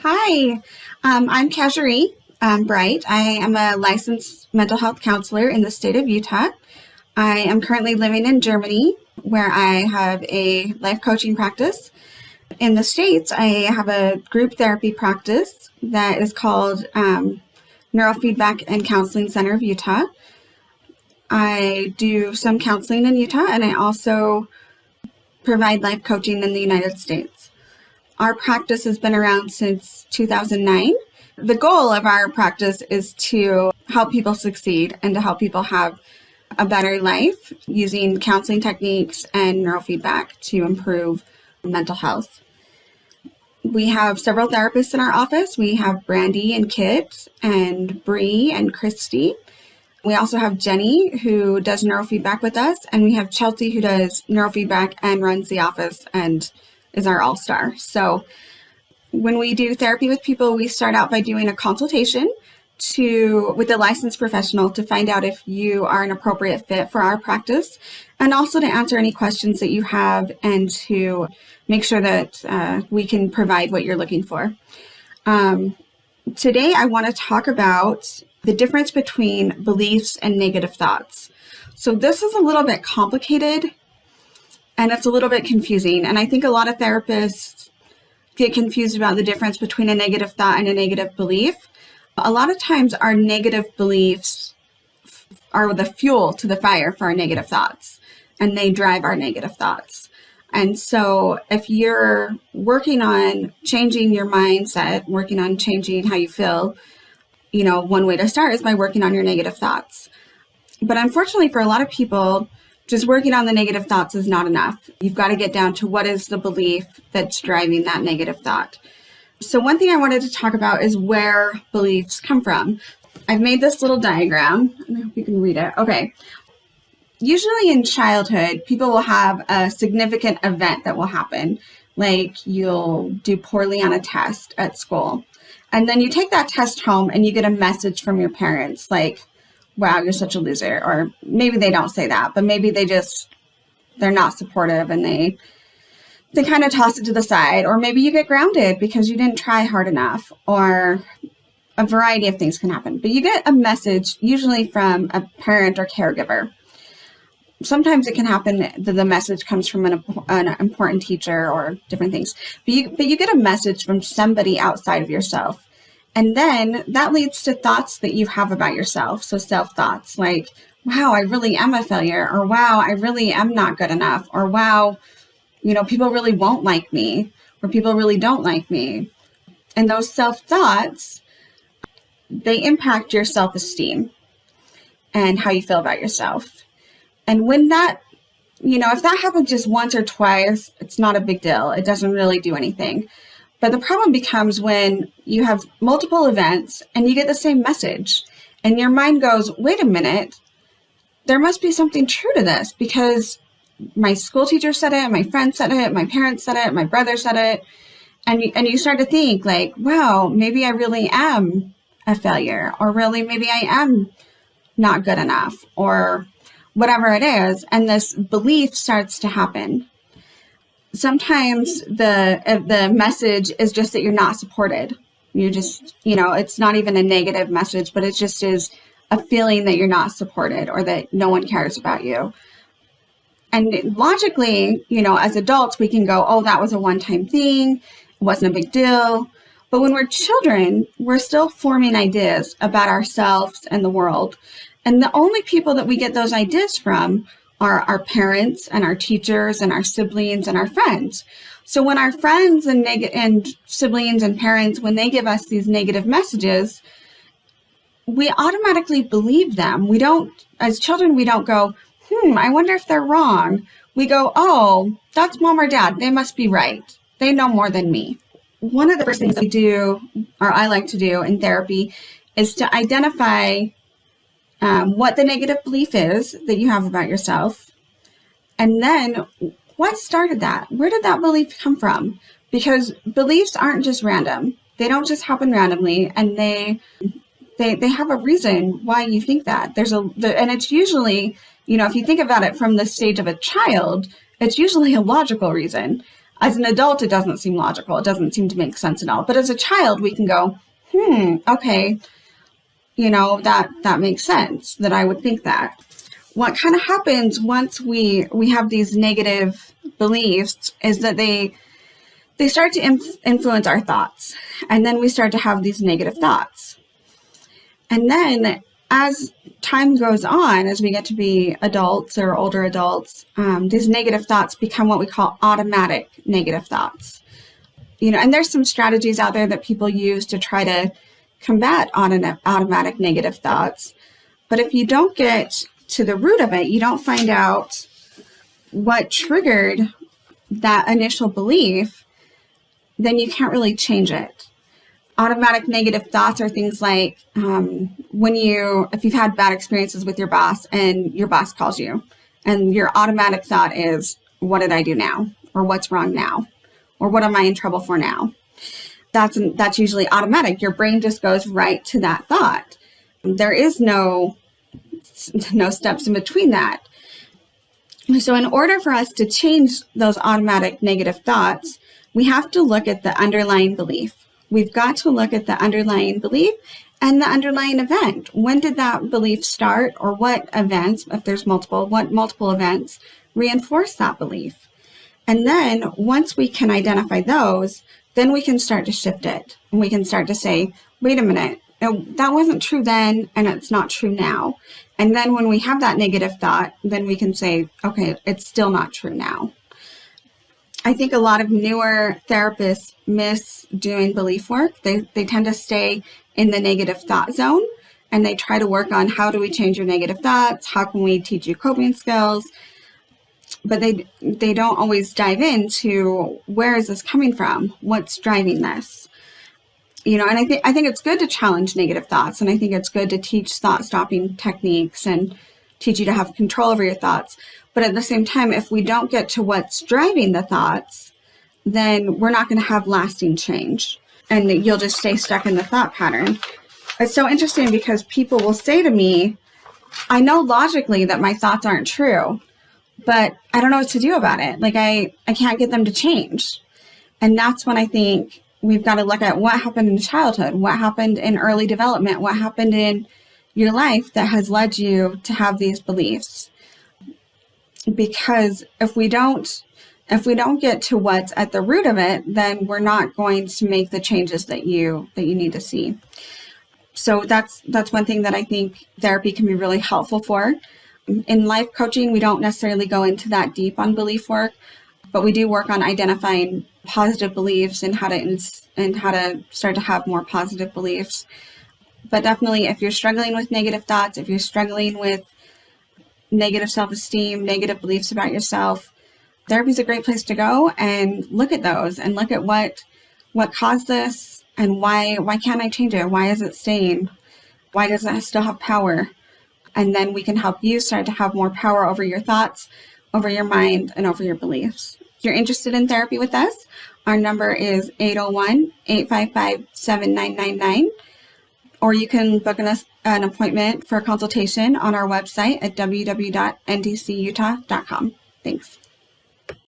Hi, I'm Casherie Bright. I am a licensed mental health counselor in the state of Utah. I am currently living in Germany, where I have a life coaching practice. In the States, I have a group therapy practice that is called Neurofeedback and Counseling Center of Utah. I do some counseling in Utah, and I also provide life coaching in the United States. Our practice has been around since 2009. The goal of our practice is to help people succeed and to help people have a better life using counseling techniques and neurofeedback to improve mental health. We have several therapists in our office. We have Brandy and Kit and Bree and Christy. We also have Jenny, who does neurofeedback with us, and we have Chelsea, who does neurofeedback and runs the office and is our all-star. So when we do therapy with people, we start out by doing a consultation with a licensed professional to find out if you are an appropriate fit for our practice, and also to answer any questions that you have and to make sure that we can provide what you're looking for. Today, I want to talk about the difference between beliefs and negative thoughts. So this is a little bit complicated and it's a little bit confusing. And I think a lot of therapists get confused about the difference between a negative thought and a negative belief. A lot of times our negative beliefs are the fuel to the fire for our negative thoughts, and they drive our negative thoughts. And so if you're working on changing your mindset, working on changing how you feel, one way to start is by working on your negative thoughts. But unfortunately for a lot of people, just working on the negative thoughts is not enough. You've got to get down to what is the belief that's driving that negative thought. So one thing I wanted to talk about is where beliefs come from. I've made this little diagram, and I hope you can read it. Okay. Usually in childhood, people will have a significant event that will happen, like you'll do poorly on a test at school. And then you take that test home and you get a message from your parents like, wow, you're such a loser. Or maybe they don't say that, but maybe they're not supportive and they kind of toss it to the side. Or maybe you get grounded because you didn't try hard enough, or a variety of things can happen. But you get a message usually from a parent or caregiver. Sometimes it can happen that the message comes from an important teacher or different things. But you get a message from somebody outside of yourself. And then that leads to thoughts that you have about yourself. So self-thoughts like, wow, I really am a failure, or wow, I really am not good enough, or wow, people really won't like me, or people really don't like me. And those self-thoughts, they impact your self-esteem and how you feel about yourself. And when that, if that happens just once or twice, it's not a big deal. It doesn't really do anything. But the problem becomes when you have multiple events and you get the same message and your mind goes, wait a minute, there must be something true to this because my school teacher said it, my friend said it, my parents said it, my brother said it. And you start to think like, wow, maybe I really am a failure, or really maybe I am not good enough, or whatever it is. And this belief starts to happen. Sometimes the message is just that you're not supported. You're just, it's not even a negative message, but it just is a feeling that you're not supported or that no one cares about you. And logically, as adults, we can go, oh, that was a one-time thing. It wasn't a big deal. But when we're children, we're still forming ideas about ourselves and the world. And the only people that we get those ideas from are our parents and our teachers and our siblings and our friends. So when our friends and siblings and parents, when they give us these negative messages, we automatically believe them. As children, we don't go, I wonder if they're wrong. We go, oh, that's mom or dad. They must be right. They know more than me. One of the first things that we do, or I like to do in therapy, is to identify what the negative belief is that you have about yourself. And then what started that? Where did that belief come from? Because beliefs aren't just random. They don't just happen randomly, and they have a reason why you think that. And it's usually, if you think about it from the stage of a child, it's usually a logical reason. As an adult, it doesn't seem logical. It doesn't seem to make sense at all. But as a child, we can go, okay, that makes sense, that I would think that. What kind of happens once we have these negative beliefs is that they start to influence our thoughts. And then we start to have these negative thoughts. And then as time goes on, as we get to be adults or older adults, these negative thoughts become what we call automatic negative thoughts. And there's some strategies out there that people use to try to combat automatic negative thoughts. But if you don't get to the root of it, you don't find out what triggered that initial belief, then you can't really change it. Automatic negative thoughts are things like if you've had bad experiences with your boss and your boss calls you and your automatic thought is, what did I do now? Or what's wrong now? Or what am I in trouble for now? That's usually automatic. Your brain just goes right to that thought. There is no steps in between that. So in order for us to change those automatic negative thoughts, we have to look at the underlying belief. We've got to look at the underlying belief and the underlying event. When did that belief start, or what events, if there's multiple events, reinforce that belief? And then once we can identify those, then we can start to shift it. And we can start to say, wait a minute, that wasn't true then, and it's not true now. And then when we have that negative thought, then we can say, okay, it's still not true now. I think a lot of newer therapists miss doing belief work. They tend to stay in the negative thought zone, and they try to work on how do we change your negative thoughts? How can we teach you coping skills? But they don't always dive into where is this coming from? What's driving this? And I think it's good to challenge negative thoughts, and I think it's good to teach thought stopping techniques and teach you to have control over your thoughts. But at the same time, if we don't get to what's driving the thoughts, then we're not going to have lasting change, and you'll just stay stuck in the thought pattern. It's so interesting because people will say to me, I know logically that my thoughts aren't true, but I don't know what to do about it. Like I can't get them to change. And that's when I think we've got to look at what happened in childhood, what happened in early development, what happened in your life that has led you to have these beliefs. Because if we don't get to what's at the root of it, then we're not going to make the changes that you need to see. So that's one thing that I think therapy can be really helpful for. In life coaching, we don't necessarily go into that deep on belief work, but we do work on identifying positive beliefs and how to start to have more positive beliefs. But definitely, if you're struggling with negative thoughts, if you're struggling with negative self-esteem, negative beliefs about yourself, therapy is a great place to go and look at those and look at what caused this and why can't I change it? Why is it staying? Why does it still have power? And then we can help you start to have more power over your thoughts, over your mind, and over your beliefs. If you're interested in therapy with us, our number is 801-855-7999. Or you can book an appointment for a consultation on our website at www.ntcutah.com. Thanks.